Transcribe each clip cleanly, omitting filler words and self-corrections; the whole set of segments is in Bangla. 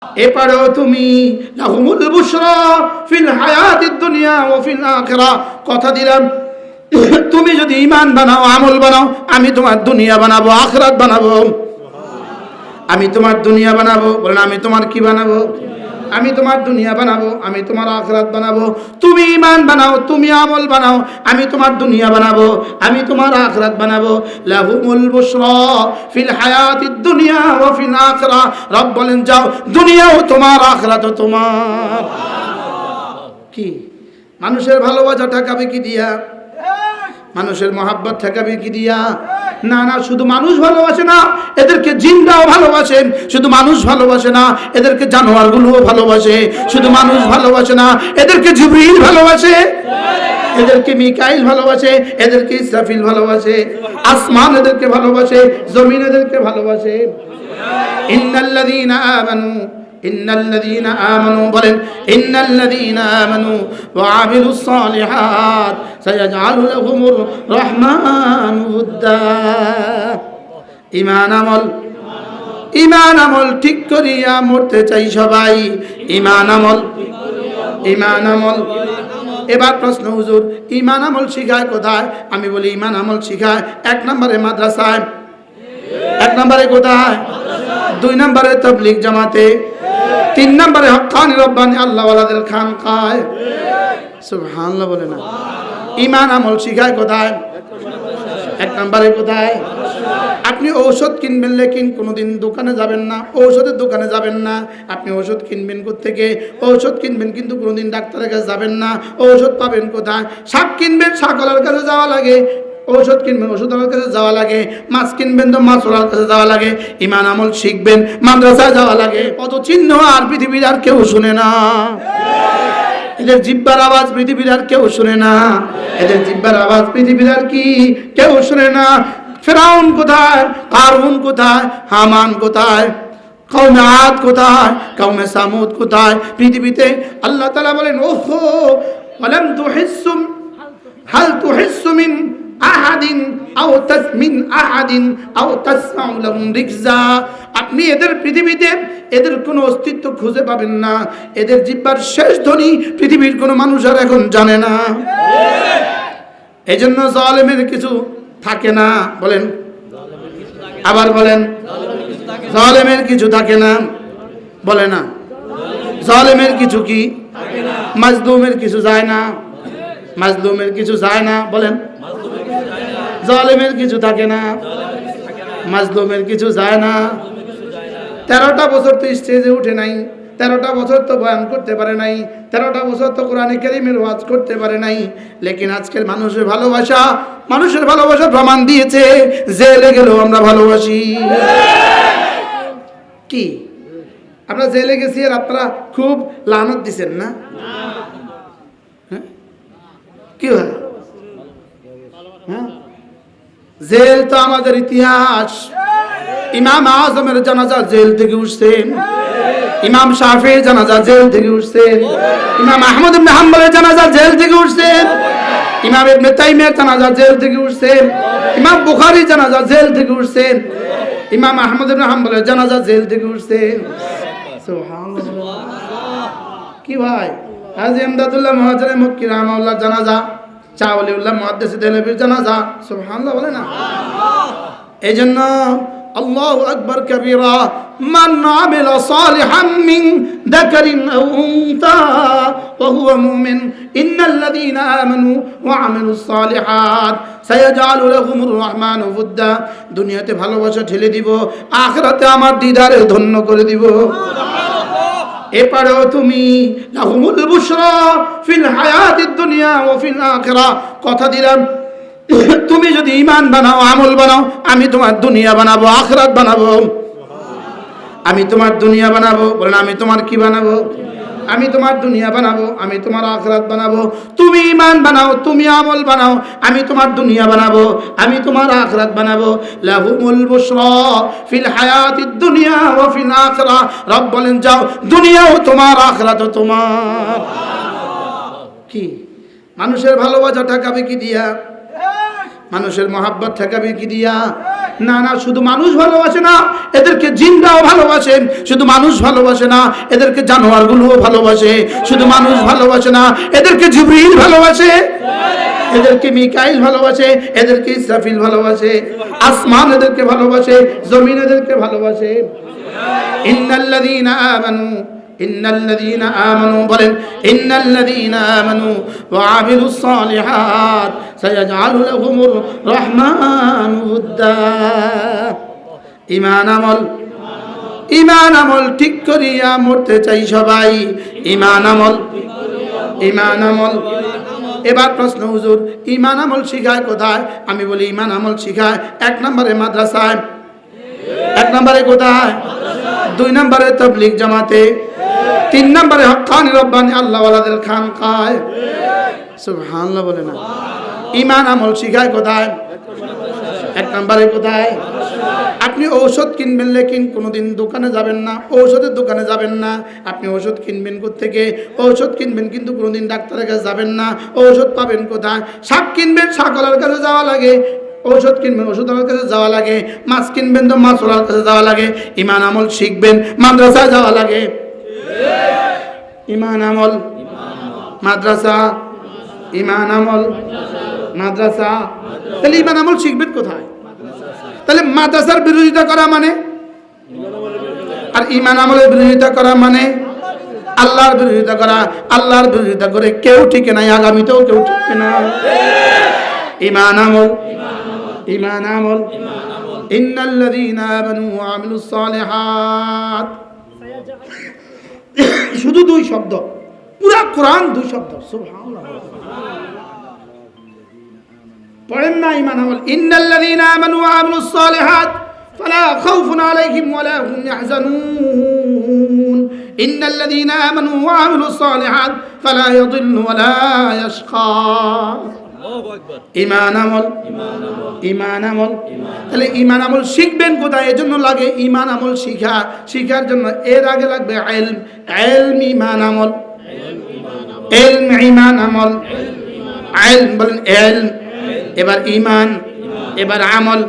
এপারেও তুমি লাহুমুল বুশরা ফিল হায়াতিদ দুনিয়া ওয়া ফিল আখিরা। কথা দিলাম, তুমি যদি ঈমান বানাও, আমল বানাও, আমি তোমার দুনিয়া বানাবো, আখিরাত বানাবো। আমি তোমার দুনিয়া বানাবো, বলেন আমি তোমার কি বানাবো? আমি তোমার দুনিয়া বানাবো, আমি তোমার আখিরাত বানাবো। তুমি ঈমান বানাও, তুমি আমল বানাও, আমি তোমার দুনিয়া বানাবো, আমি তোমার আখিরাত বানাবো। লাহুমুল বুশরা ফিল হায়াতিদ দুনিয়া ওয়া ফিল আখিরা। রব বলেন যাও, দুনিয়াও তোমার, আখিরাতও তোমার। কি মানুষের ভালোবাসা ঠেকাবে কি দিয়া? মানুষের মহাব্বত ঠেকাবে কি দিয়া? না না, শুধু মানুষ ভালোবাসে না, এদেরকে জিনরাও ভালোবাসে। শুধু মানুষ ভালোবাসে না, এদেরকে জানোয়ারগুলোও ভালোবাসে। শুধু মানুষ ভালোবাসে না, এদেরকে জিবরিল ভালোবাসে, এদেরকে মিকাইল ভালোবাসে, এদেরকে ইসরাফিল ভালোবাসে। আসমান এদেরকে ভালোবাসে, জমিন এদেরকে ভালোবাসে। ইন্নাল্লাযীনা আমানু, ইন্নাল্লাযীনা আমানু, বলেন ইন্নাল্লাযীনা আমানু ওয়া আমিলুস সালিহাত সায়াজআলু লাহুমুর রহমানু উদ্দা। ঈমান আমল, ঈমান আমল ঠিক করিয়া মরতে চাই সবাই। ঈমান আমল, ঈমান আমল। এবার প্রশ্ন, হুজুর ঈমান আমল শিখায় কোথায়? আমি বলি ঈমান আমল শিখায় 1 নম্বরে মাদ্রাসায়। 1 নম্বরে কোথায়? 2 নম্বরে তাবলীগ জামাতে। 3 নম্বরে হক্কানি রব্বানি আল্লাহওয়ালাদের খানকায়। সুবহানাল্লাহ বলে না? ঈমান আমল শিখায় কোথায়? 1 নম্বরে কোথায়? আপনি ঔষধ কিনবেন, লেকিন কোনোদিন দোকানে যাবেন না, ঔষধের দোকানে যাবেন না। আপনি ওষুধ কিনবেন কোত্থেকে? ঔষধ কিনবেন কিন্তু কোনোদিন ডাক্তারের কাছে যাবেন না। ঔষধ পাবেন কোথায়? শাক কিনবেন, শাকওয়ালার কাছে যাওয়া লাগে। ঔষধ কিনবেন, ওষুধওয়ালার কাছে যাওয়া লাগে। মাছ কিনবেন তো মাছওয়ালার কাছে যাওয়া লাগে। ঈমান আমল শিখবেন, মাদ্রাসায় যাওয়া লাগে। কত চিহ্ন আর পৃথিবীর আর কেউ শুনে না। এদের জিহ্বার আওয়াজ পৃথিবীর আর কেউ শুনে না। এদের জিহ্বার আওয়াজ পৃথিবীর আর কি কেউ শুনে না। ফিরাউন কোথায়? কারুন কোথায়? হামান কোথায়? কওমে আদ কোথায়? কওমে সামুদ কোথায়? পৃথিবীতে আল্লাহ তাআলা বলেন, ওহো ওয়ালাম তুহিসসুম হাল তুহিসসু মিন আহাদিন আও তাসমিন আহাদিন আও তাসমাউ লাহুম রিকজা। আপনি এদের পৃথিবীতে এদের কোনো অস্তিত্ব খুঁজে পাবেন না। এদের জিহ্বার শেষ ধ্বনি পৃথিবীর কোনো মানুষ আর এখন জানে না। এজন্য জালেমের কিছু থাকে না। বলেন, আবার বলেন, জালেমের কিছু থাকে না। বলে না, জালেমের কিছু কি? মাজলুমের কিছু যায় না। মাজলুমের কিছু যায় না। বলেন, জালেমের কিছু থাকে না, মাজলুমের কিছু যায় না। 13টা বছর তো স্টেজে উঠে নাই, 13টা বছর তো বয়ান করতে পারে নাই, 13টা বছর তো কোরআনে কারীমের ওয়াজ করতে পারে নাই। লেকিন আজকের মানুষের ভালোবাসা, মানুষের ভালোবাসা প্রমাণ দিয়েছে, জেলে গেলেও আমরা ভালোবাসি। কি আমরা জেলে গেছি আর আপনারা খুব লানত দিচ্ছেন না? কি হয়? জেল তো আমাদের ইতিহাস। ইমাম আজমের জানাজা জেল থেকে উঠছেন, ইমাম শাফিঈর জানাজা জেল থেকে উঠছেন, ইমাম আহমদ ইবনে হাম্বলের জানাজা জেল থেকে উঠছেন, ইমাম ইবনে তাইমিয়ার জানাজা জেল থেকে উঠছেন, ইমাম বুখারীর জানাজা জেল থেকে উঠছেন, ইমাম আহমদ ইবনে হাম্বলের জানাজা জেল থেকে উঠছেন। সুবহানাল্লাহ। কি ভাই, হাজী ইমদাদুল্লাহ মুহাজির মক্কি রাহমাহুল্লাহ জানাজা, শাহ ওলিউল্লাহ মুহাদ্দিস দেহলভির জানাজা। সুবহানাল্লাহ বলে না? এজন্য আল্লাহু আকবার কাবীরা, মান আমিলা সালিহান মিন যাকারিন আও উনসা ওয়া হুয়া মুমিন ইন্নাল্লাযীনা আমানু ওয়া আমিলুস সালিহাত সায়াজআলু লাহুমুর রহমানু উদ্দা। দুনিয়াতে ভালোবাসা ঠেলে দিব, আখিরাতে আমার দিদারে ধন্য করে দিব। এপারেও তুমি লাহুমুল বুশরা ফিল হায়াতিদ দুনিয়া ওয়া ফিল আখিরা। কথা দিলাম, তুমি যদি ঈমান বানাও, আমল বানাও, আমি তোমার দুনিয়া বানাবো, আখিরাত বানাবো। আমি তোমার দুনিয়া বানাবো, বলেন আমি তোমার কি বানাবো? আমি তোমার দুনিয়া বানাবো, আমি তোমার আখিরাত বানাবো। তুমি ঈমান বানাও, তুমি আমল বানাও, আমি তোমার দুনিয়া বানাবো, আমি তোমার আখিরাত বানাবো। লাহুমুল বুশরা ফিল হায়াতিদ দুনিয়া ওয়া ফিল আখিরা। রব বলেন যাও, দুনিয়াও তোমার, আখিরাতও তোমার। কি মানুষের ভালোবাসা ঠেকাবে কি দিয়া? মানুষের মহাব্বত ঠেকাবে কি দিয়া? না না, শুধু মানুষ ভালোবাসে না, এদেরকে জিনরাও ভালোবাসে। শুধু মানুষ ভালোবাসে না, এদেরকে জানোয়ারগুলোও ভালোবাসে। শুধু মানুষ ভালোবাসে না, এদেরকে জিবরিল ভালোবাসে, এদেরকে মিকাইল ভালোবাসে, এদেরকে ইসরাফিল ভালোবাসে। আসমান এদেরকে ভালোবাসে, জমিন এদেরকে ভালোবাসে। ইন্নাল্লাযীনা আমানু, ইন্নাল্লাযীনা আমানু বলেন, ইন্নাল্লাযীনা আমানু ওয়া আমিলুস সালিহাত সায়াজআলু লাহুমুর রহমানু উদ্দা। ঈমান আমল, ঈমান আমল ঠিক করিয়া মরতে চাই সবাই। ঈমান আমল, ঈমান আমল। এবার প্রশ্ন, হুজুর ঈমান আমল শিখায় কোথায়? আমি বলি ঈমান আমল শিখায় 1 নম্বরে মাদ্রাসায়। 1 নম্বরে কোথায়? 2 নম্বরে তাবলীগ জামাতে। 3 নম্বরে হক্কানি রব্বানি আল্লাহওয়ালাদের খানকায়। সুবহানাল্লাহ বলে না। ঈমান আমল শিখায় কোথায়? 1 নম্বরে কোথায়? আপনি ঔষধ কিনবেন, লেকিন কোনোদিন দোকানে যাবেন না, ঔষধের দোকানে যাবেন না। আপনি ওষুধ কিনবেন কোত্থেকে? ঔষধ কিনবেন কিন্তু কোনোদিন ডাক্তারের কাছে যাবেন না। ঔষধ পাবেন কোথায়? শাক কিনবেন, শাকওয়ালার কাছে যাওয়া লাগে। ঔষধ কিনবেন, ওষুধওয়ালার কাছে যাওয়া লাগে। মাছ কিনবেন তো মাছওয়ালার কাছে যাওয়া লাগে। ঈমান আমল শিখবেন, মাদ্রাসায় যাওয়া লাগে। ঈমান আমল মাদ্রাসা, ঈমান আমল মাদ্রাসা। তাহলে ঈমান আমল শিখবেন কোথায়? তাহলে মাদ্রাসার বিরোধিতা করা মানে, আর ঈমান আমলের বিরোধিতা করা মানে আল্লাহর বিরোধিতা করা। আল্লাহর বিরোধিতা করে কেউ ঠিক নাই, আগামীতেও কেউ ঠিক না। ঈমান আমল, ঈমান আমল। ইন্নাল্লাযীনা আমানু ওয়া আমিলুস সালিহাত, শুধু 2 শব্দ, পুরা কোরআন 2 শব্দ। সুবহানাল্লাহ পড়েন না ঈমান আমল। ইন্নাল্লাযীনা আমানু ওয়া আমিলুস সালিহাত ফালা খাউফুন আলাইহিম ওয়া লা হুম ইয়াহজানুন। ইন্নাল্লাযীনা আমানু ওয়া আমিলুস সালিহাত ফালা ইয়াদিল্লু ওয়া লা ইয়াশকা। আল্লাহু আকবার। ঈমান আমল, ঈমান আমল। তাহলে ঈমান আমল শিখবেন কোথায়? এজন্য লাগে ঈমান আমল শিখা। শিখার জন্য এর আগে লাগবে ইলম। ইলম ঈমান আমল, ইলম ঈমান আমল। ইলম বলেন ইলম, এবার ঈমান, এবার আমল।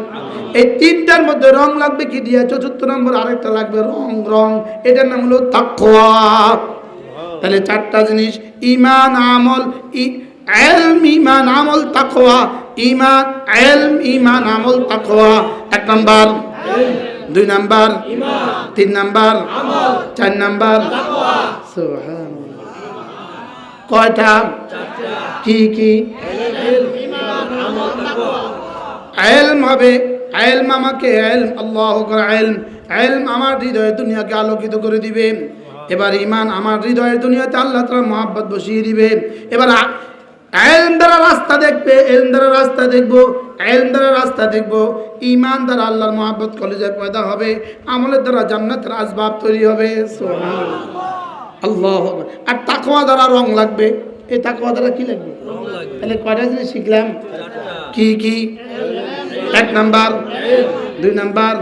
এই 3টার মধ্যে রং লাগবে কি দিয়া? 4th নম্বর আরেকটা লাগবে রং। রং এটার নাম হলো তাকওয়া। তাহলে 4টা জিনিস, ঈমান আমল, ইলম ঈমান আমল তাকওয়া। ঈমান ইলম ঈমান আমল তাকওয়া। 1 নাম্বার, 2 নাম্বার, 3 নাম্বার, 4 নাম্বার সুবহানাল্লাহ। কয়টা? 4টা। কি কি? ইলম হবে, ইলম আমাকে ইলম, আল্লাহু আকবার। ইলম, ইলম আমার হৃদয়ে দুনিয়াকে আলোকিত করে দিবে। এবার ঈমান আমার হৃদয়ের দুনিয়াতে আল্লাহ তাআলা মহব্বত বসিয়ে দিবে। এবার ইলম দ্বারা রাস্তা দেখবে, ইলম দ্বারা রাস্তা দেখবো, ইলম দ্বারা রাস্তা দেখবো। ঈমান দ্বারা আল্লাহর মহব্বত কলিজায় পয়দা হবে। আমলের দ্বারা জান্নাতের আসবাব তৈরি হবে। সুবহানাল্লাহ, আল্লাহু আকবার। আর তাকওয়া দ্বারা রং লাগবে। এই তাকওয়া দ্বারা কি লাগবে? রং লাগবে। তাহলে কয়টা জিনিস শিখলাম? 4টা। কি কি? 1 নাম্বার, 2 নাম্বার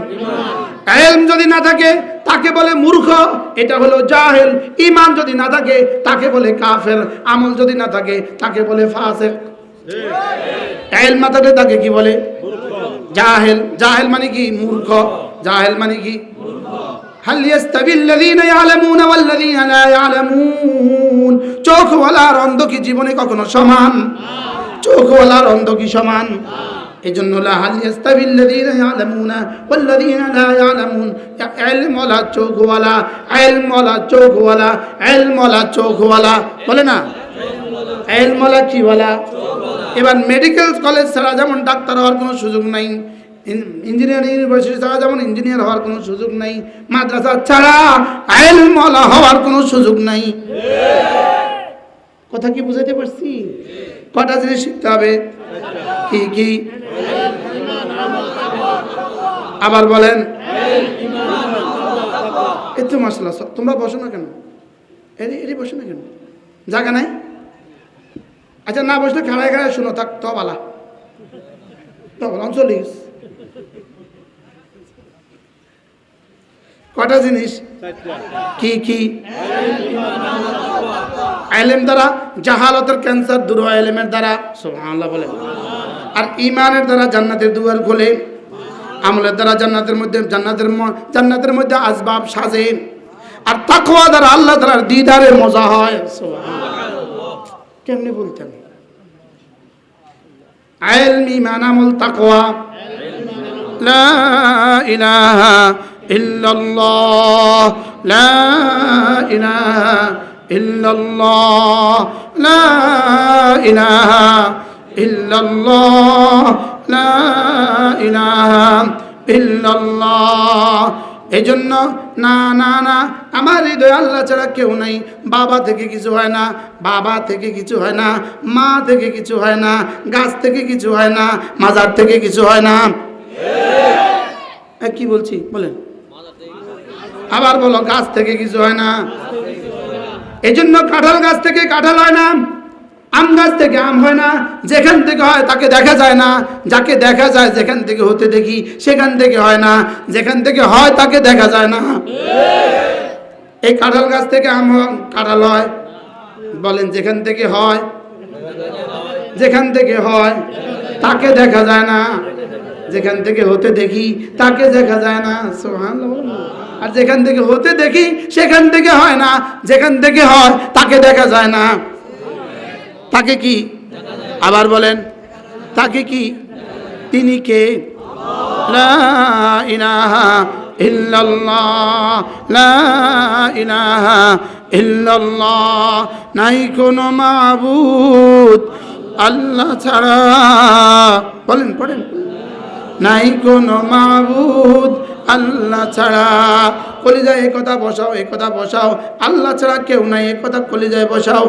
ইলম যদি না থাকে তাকে বলে মূর্খ, এটা হলো জাহেল। ঈমান যদি না থাকে তাকে বলে কাফের। আমল যদি না থাকে তাকে বলে ফাসিক। ইলম না থাকলে তাকে কি বলে? জাহেল। জাহেল মানে কি? মূর্খ। জাহেল মানে কি? মূর্খ। হাল ইয়াস্তাবিল্লাযীনা ইয়ালামুনা ওয়াল্লাযীনা লা ইয়ালামুন। চোখওয়ালা আর অন্ধ কি জীবনে কখনো সমান? চোখওয়ালা আর অন্ধ কি সমান? এজন্য লা হাল ইয়াস্তাবিল্লাযীনা ইয়ালামুনা ওয়াল্লাযীনা লা ইয়ালামুন। ইলমওয়ালা চোখওয়ালা, ইলমওয়ালা চোখওয়ালা, ইলমওয়ালা চোখওয়ালা বলে না? ইলমওয়ালা কি ওয়ালা? এবার মেডিকেল কলেজ ছাড়া যেমন ডাক্তার হওয়ার কোনো সুযোগ নাই, ইঞ্জিনিয়ারিং ইউনিভার্সিটি ছাড়া যেমন ইঞ্জিনিয়ার হওয়ার কোনো সুযোগ নাই, মাদ্রাসা ছাড়া ইলমওয়ালা হওয়ার কোনো সুযোগ নাই। কথা কি বুঝাইতে পারছি? কটা জিনিস শিখতে হবে? কি কি? আবার বলেন। এত মাশাআল্লাহ। তোমরা বসো না কেন? এরি বসো না কেন? জায়গা নাই? আচ্ছা, না বসলে খাড়ায় খাড়ায় শুনো, থাক তো বালা তো অঞ্চলিস। কটা জিনিস? কি কি? ইলম দ্বারা জাহালতের ক্যান্সার দূর হয়, ইলমের দ্বারা। সুবহানাল্লাহ বলেন। আর ইমানের দ্বারা জান্নাতের দুয়ার খোলে, আমলের দ্বারা জান্নাতের মধ্যে আসবাব সাজে, আর তাকওয়া দ্বারা আল্লাহ তাআলার দিদারের মজা হয়। সুবহানাল্লাহ। কেমনে বলতেন? ইলম, ঈমান, আমল, তাকওয়া। লা ইলাহা ইল্লাল্লাহ, লা ইলাহা ইল্লাল্লাহ, লা ইলাহা ইল্লাল্লাহ, লা ইলাহা ইল্লাল্লাহ। এজন্য না না না, আমার হৃদয়ে আল্লাহ ছাড়া কেউ নাই। বাবা থেকে কিছু হয় না, বাবা থেকে কিছু হয় না, মা থেকে কিছু হয় না, গাছ থেকে কিছু হয় না, মাজার থেকে কিছু হয় না। কি বলছি বলেন? আবার বলো, গাছ থেকে কিছু হয় না। এজন্য কাঁঠাল গাছ থেকে কাঁঠাল হয় না, আম গাছ থেকে আম হয় না। যেখান থেকে হয় তাকে দেখা যায় না, যাকে দেখা যায় যেখান থেকে হতে দেখি সেখান থেকে হয় না, যেখান থেকে হয় তাকে দেখা যায় না। এই কাঁঠাল গাছ থেকে আম কাঁঠাল হয়, বলেন যেখান থেকে হয়, যেখান থেকে হয় তাকে দেখা যায় না, যেখান থেকে হতে দেখি তাকে দেখা যায় না। সুবহানাল্লাহ। আর যেখান থেকে হতে দেখি সেখান থেকে হয় না, যেখান থেকে হয় তাকে দেখা যায় না। তাকে কি? আবার বলেন, তাকে কি? তিনি কে? লা ইলাহা ইল্লাল্লাহ, লা ইলাহা ইল্লাল্লাহ। নাই কোনো মাবুদ আল্লাহ ছাড়া, বলেন পড়েন, নাই কোনো মাবুদ আল্লাহ ছাড়া। কলিজায় এই কথা বসাও, এই কথা বসাও, আল্লাহ ছাড়া কেউ নাই, এই কথা কলিজায় বসাও।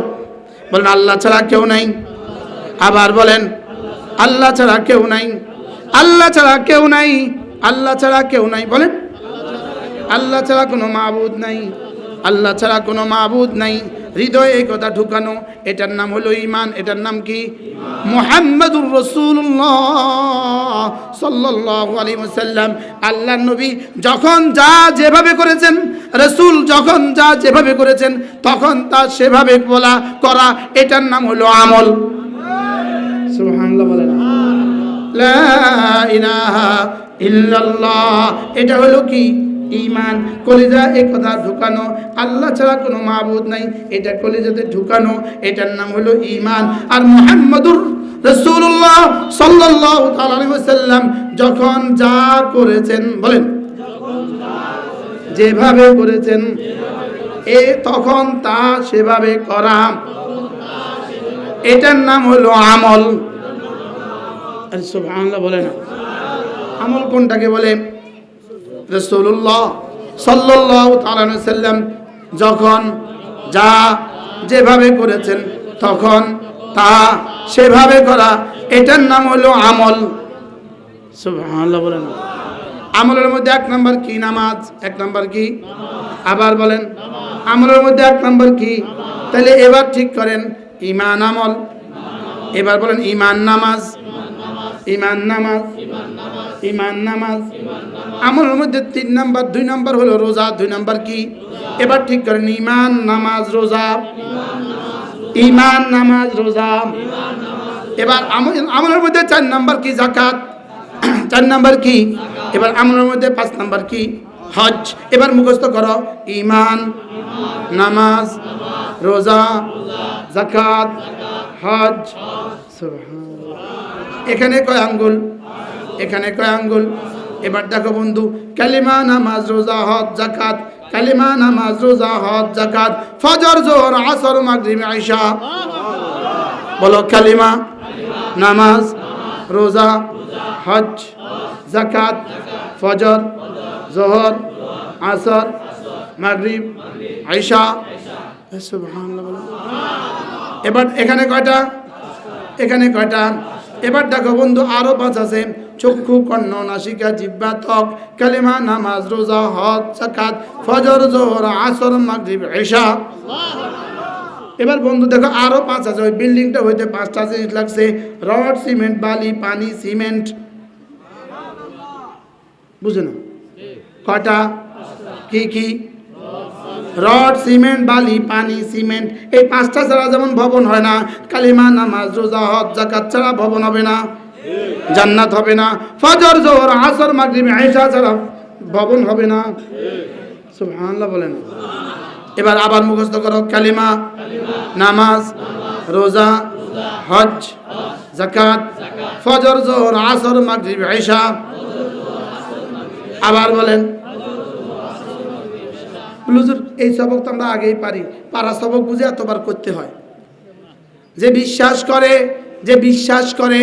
বলেন আল্লাহ ছাড়া কেউ নাই। আবার বলেন আল্লাহ ছাড়া কেউ নাই, আল্লাহ ছাড়া কেউ নাই, আল্লাহ ছাড়া কেউ নাই। বলেন আল্লাহ ছাড়া কোনো মাবুদ নাই, আল্লাহ ছাড়া কোনো মাবুদ নাই। হৃদয়ে এই কথা ঢুকানো, এটার নাম হলো ঈমান। এটার নাম কি? মুহাম্মাদুর রাসূলুল্লাহ সাল্লাল্লাহু আলাইহি ওয়াসাল্লাম। আল্লাহর নবী যখন যা যেভাবে করেছেন, রাসূল যখন যা যেভাবে করেছেন, তখন তা সেভাবে বলা করা, এটার নাম হলো আমল। সুবহানাল্লাহ বলেন। লা ইলাহা ইল্লাল্লাহ, এটা হলো কি? ঈমান। কলিজা এই কথা ঢুকানো, আল্লাহ ছাড়া কোনো মাবুদ নাই, এটা কলিজাতে ঢুকানো, এটার নাম হলো ঈমান। আর মুহাম্মাদুর রাসূলুল্লাহ সাল্লাল্লাহু তাআলা আলাইহি ওয়াসাল্লাম যখন যা করেছেন, বলেন যেভাবে করেছেন, তখন তা সেভাবে করা, এটার নাম হলো আমল। সুবহানাল্লাহ বলে না। আমল কোনটাকে বলে? রাসূলুল্লাহ সাল্লাল্লাহু তাআলা আলাইহি ওয়াসাল্লাম যখন যা যেভাবে করেছেন, তখন তা সেভাবে করা, এটার নাম হলো আমল। সুবহানাল্লাহ বলেন। আমলের মধ্যে এক নাম্বার কি? নামাজ। এক নাম্বার কি? আবার বলেন আমলের মধ্যে এক নাম্বার কি? তাহলে এবার ঠিক করেন, ঈমান আমল। এবার বলেন ঈমান নামাজ, ঈমান নামাজ, ঈমান নামাজ। আমলের মধ্যে 3 নাম্বার, 2 নাম্বার হলো রোজা। 2 নাম্বার কি? এবার ঠিক করেন, ঈমান নামাজ রোজা, ঈমান নামাজ রোজা। এবার আমলের মধ্যে 4 নাম্বার কি? যাকাত। 4 নাম্বার কি? এবার আমলের মধ্যে 5 নাম্বার কি? হজ। এবার মুখস্থ করো, ঈমান, নামাজ, রোজা, যাকাত, হজ। সুবহানাল্লাহ। এখানে কয় আঙ্গুল? এখানে কয় আঙ্গুল? এবার দেখো বন্ধু, কালিমা, নামাজ, রোজা, হজ, যাকাত। কালিমা, নামাজ, রোজা, হজ, যাকাত, ফজর, যোহর, আসর, মাগরিব, ইশা। বলো কালিমা, নামাজ, রোজা, হজ, যাকাত, ফজর, যোহর, আসর, মাগরিব, ইশা। সুবহানাল্লাহ বলো। এবার এখানে কয়টা? এখানে কয়টা? এবার দেখো বন্ধু, আরো 5 আছে। চক্ষু, কর্ণ, নাসিকা, জিহ্বা, ত্বক। কালিমা, নামাজ, রোজা, হজ, যাকাত, ফজর, যোহর, আসর, মাগরিব, ইশা। এবার বন্ধু দেখো আরো 5 আছে। ওই বিল্ডিংটা হইতে 5টা জিনিস লাগছে: রড, সিমেন্ট, বালি, পানি, সিমেন্ট। বুঝো না? কয়টা? কি কি? রড, সিমেন্ট, বালি, পানি, সিমেন্ট। এই 5টা ছাড়া যেমন ভবন হয় না, কালিমা, নামাজ, রোজা, হজ, যাকাত ছাড়া ভবন হবে না। জান্নাত হবে না। ফজর জোহর আসর মাগরিব ইশা ছাড়া ভবন হবে না। সুবহানাল্লাহ বলেন। এবার আবার মুখস্থ করো, কালিমা, নামাজ, রোজা, হজ, যাকাত, ফজর জোহর আসর মাগরিব ইশা। আবার বলেন। হুজুর এই সবক তো আমরা আগেই পারি, পারা সবক বুঝে এতবার করতে হয়। যে বিশ্বাস করে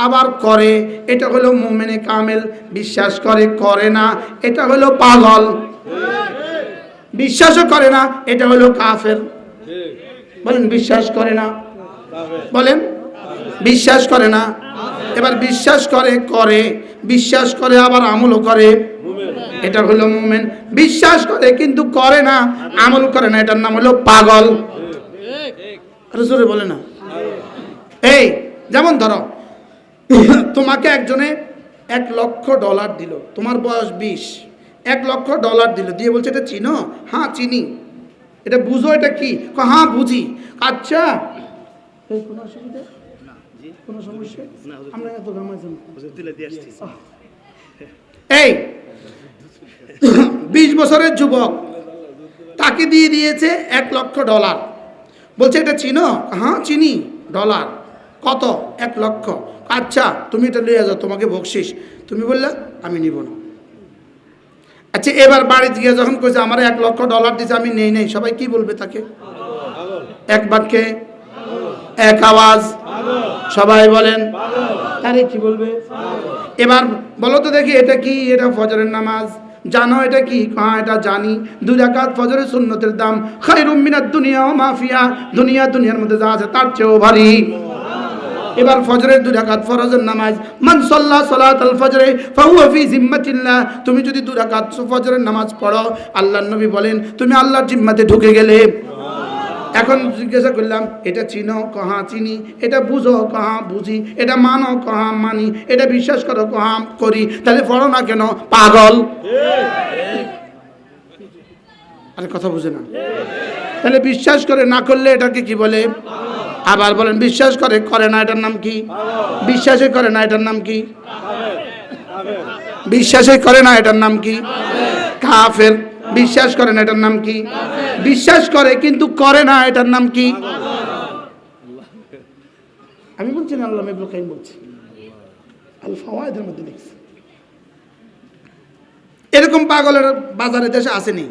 আবার করে, এটা হলো মুমিনে কামেল। বিশ্বাস করে না, এটা হলো পাগল। বিশ্বাসও করে না, এটা হলো কাফের। বলেন বিশ্বাস করে না, বলেন বিশ্বাস করে না। এবার বিশ্বাস করে বিশ্বাস করে আবার আমলও করে, এটা হলো মুমিন। বিশ্বাস করে কিন্তু করে না, আমল করে না, এটার নাম হলো পাগল। আরে জোরে বলে না। এই যেমন ধরো তোমাকে একজনে $1,00,000 দিল, তোমার বয়স 20, $1,00,000 দিল, দিয়ে বলছে এটা চিনো? হ্যাঁ চিনি। এটা বুঝো, এটা কি? হ্যাঁ বুঝি। আচ্ছা কোনো অসুবিধা, কোনো সমস্যা? আমরা এত গামাইছেন। এই 20 বছরের যুবক, তাকে দিয়ে দিয়েছে $1,00,000, বলছে এটা চিনো? হ্যাঁ চিনি। ডলার কত? 1,00,000। আচ্ছা তুমি এটা নিয়ে যাও, তোমাকে বকশিস। তুমি বললে আমি নিব না। আচ্ছা এবার বাড়িতে গিয়ে যখন কইছে আমার $1,00,000 দিয়েছে, আমি নেই নেই, সবাই কি বলবে তাকে? এক বাক্যে এক আওয়াজ সবাই বলেন, আরে কি বলবে? এবার বলো তো দেখি এটা কি? এটা ফজরের নামাজ। জানো এটা কি? হ্যাঁ এটা জানি। 2 রাকাত ফজরের সুন্নতের দাম খায়রুম মিনাদ দুনিয়া ওয়া মা ফিহা, দুনিয়ার মধ্যে যা আছে তার চেয়েও ভারী। এবার ফজরের 2 রাকাত ফরজের নামাজ, মান সাল্লা সালাতাল ফজরে ফাহুয়া ফি জিম্মাতিল্লাহ। তুমি যদি 2 রাকাত ফজরের নামাজ পড়ো, আল্লাহর নবী বলেন তুমি আল্লাহর জিম্মাতে ঢুকে গেলে। এখন জিজ্ঞাসা করলাম এটা চিনো? কহা চিনি। এটা বুঝো? কহা বুঝি। এটা মানো? কহা মানি। এটা বিশ্বাস করো? কহা করি। তাহলে পড়ো না কেন? পাগল। আরে কথা বুঝে না। তাহলে বিশ্বাস করে না করলে এটাকে কি বলে? আবার বলেন বিশ্বাস করে না, এটার নাম কি? বিশ্বাসে করে না, এটার নাম কি? বিশ্বাসে করে না, এটার নাম কি? কাফের। বিশ্বাস করে না, এটার নাম কি? বিশ্বাস করে কিন্তু করে না, এটার নাম কি? আমি বলছি না, আল্লামা ইবনে কাইয়িম বলছি, আল ফাওয়ায়েদের মধ্যে লিখছে। এরকম পাগলের বাজারে দেশে আসেনি?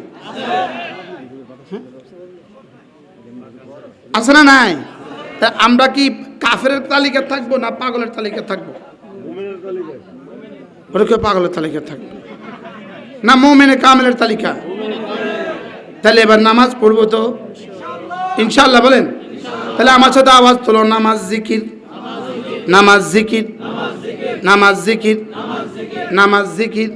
আছে না? নাই? আমরা কি কাফেরের তালিকা থাকবো না পাগলের তালিকা থাকবো? ওরা পাগলের তালিকা থাকবো না মুমিনে কামেলের তালিকা? তাহলে এবার নামাজ পড়বো তো ইনশাআল্লাহ, বলেন। তাহলে আমার সাথে আওয়াজ তোলো, নামাজ জিকির, নামাজ জিকির, নামাজ জিকির, নামাজ জিকির।